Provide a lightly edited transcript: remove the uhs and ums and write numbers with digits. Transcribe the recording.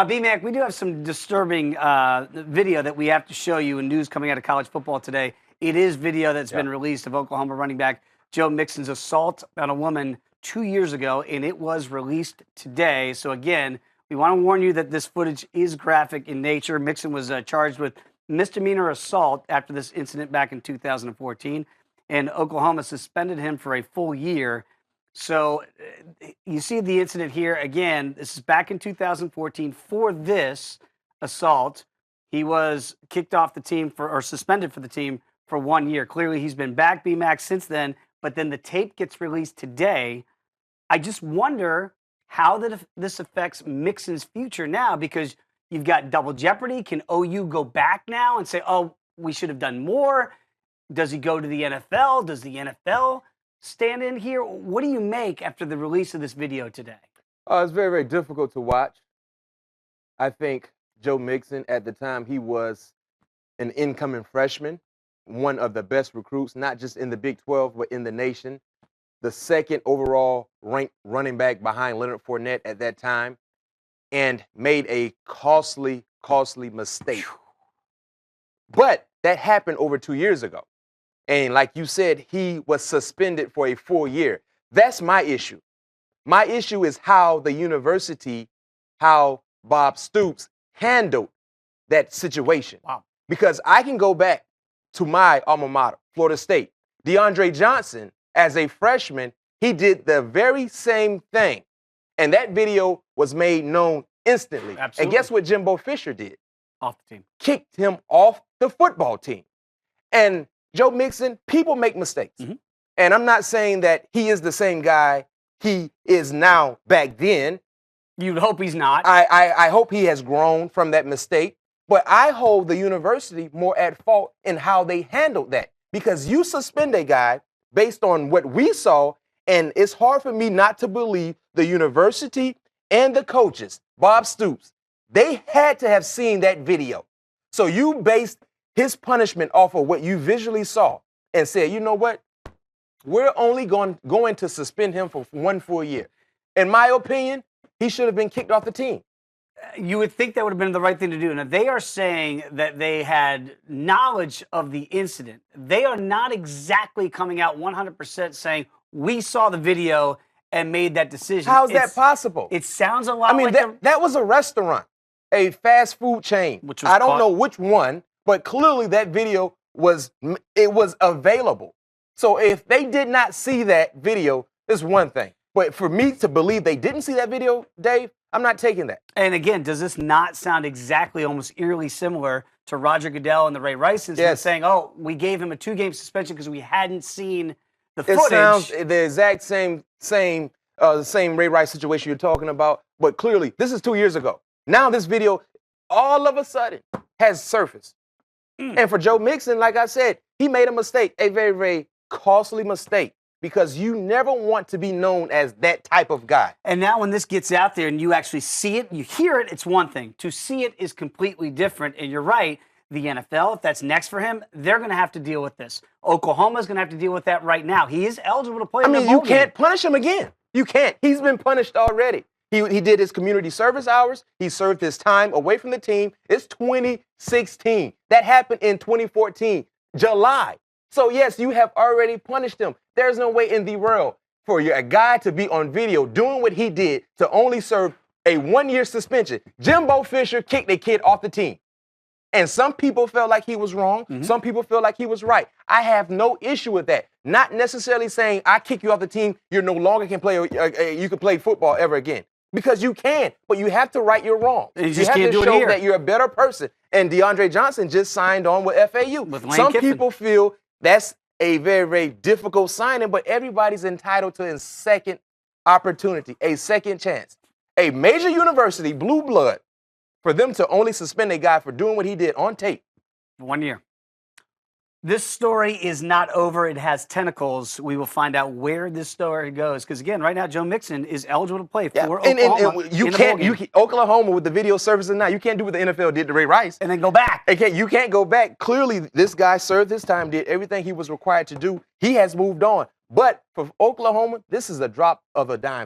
B-Mac, we do have some disturbing video that we have to show you in news coming out of college football today. It is video that's been released of Oklahoma running back Joe Mixon's assault on a woman 2 years ago, and it was released today. So again, we want to warn you that this footage is graphic in nature. Mixon was charged with misdemeanor assault after this incident back in 2014, and Oklahoma suspended him for a full year. So you see the incident here again. This is back in 2014. For this assault, he was kicked off the team or suspended for the team for 1 year. Clearly, he's been back, B-Max, since then. But then the tape gets released today. I just wonder how this affects Mixon's future now, because you've got double jeopardy. Can OU go back now and say, oh, we should have done more? Does he go to the NFL? Does the NFL stand in here? What do you make after the release of this video today? It's very, very difficult to watch. I think Joe Mixon, at the time, he was an incoming freshman, one of the best recruits, not just in the Big 12, but in the nation. The second overall ranked running back behind Leonard Fournette at that time, and made a costly mistake. But that happened over 2 years ago. And like you said, he was suspended for a full year. That's my issue. My issue is how the university, how Bob Stoops handled that situation. Wow. Because I can go back to my alma mater, Florida State. DeAndre Johnson, as a freshman, he did the very same thing. And that video was made known instantly. Absolutely. And guess what Jimbo Fisher did? Off the team. Kicked him off the football team. And Joe Mixon, people make mistakes. Mm-hmm. And I'm not saying that he is the same guy he is now back then. You'd hope he's not. I hope he has grown from that mistake. But I hold the university more at fault in how they handled that. Because you suspend a guy based on what we saw, and it's hard for me not to believe the university and the coaches, Bob Stoops, they had to have seen that video. So you based his punishment off of what you visually saw and said, you know what? We're only going to suspend him for 1 full year. In my opinion, he should have been kicked off the team. You would think that would have been the right thing to do. Now, they are saying that they had knowledge of the incident. They are not exactly coming out 100% saying, we saw the video and made that decision. How's that possible? It sounds a lot like that was a restaurant, a fast food chain. I don't know which one, but clearly that video was available. So if they did not see that video, it's one thing. But for me to believe they didn't see that video, Dave, I'm not taking that. And again, does this not sound exactly almost eerily similar to Roger Goodell and the Ray Rice incident, saying, oh, we gave him a 2-game suspension because we hadn't seen the footage? It sounds the exact same Ray Rice situation you're talking about, but clearly this is 2 years ago. Now this video all of a sudden has surfaced. And for Joe Mixon, like I said, he made a mistake, a very, very costly mistake, because you never want to be known as that type of guy. And now when this gets out there and you actually see it, you hear it, it's one thing. To see it is completely different. And you're right, the NFL, if that's next for him, they're going to have to deal with this. Oklahoma's going to have to deal with that right now. He is eligible to play. I mean, you can't punish him again. You can't. He's been punished already. He did his community service hours. He served his time away from the team. It's 2016. That happened in 2014, July. So, yes, you have already punished him. There's no way in the world for a guy to be on video doing what he did to only serve a 1-year suspension. Jimbo Fisher kicked a kid off the team. And some people felt like he was wrong. Mm-hmm. Some people feel like he was right. I have no issue with that. Not necessarily saying I kick you off the team, you no longer can play, you can play football ever again. Because you can, but you have to right your wrong. You have to show that you're a better person. And DeAndre Johnson just signed on with FAU. Some people feel that's a very, very difficult signing, but everybody's entitled to a second opportunity, a second chance. A major university, blue blood, for them to only suspend a guy for doing what he did on tape. 1 year. This story is not over. It has tentacles. We will find out where this story goes. Because, again, right now, Joe Mixon is eligible to play for Oklahoma. And you can't, Oklahoma with the video services now, you can't do what the NFL did to Ray Rice. And then go back. You can't go back. Clearly, this guy served his time, did everything he was required to do. He has moved on. But for Oklahoma, this is a drop of a dime.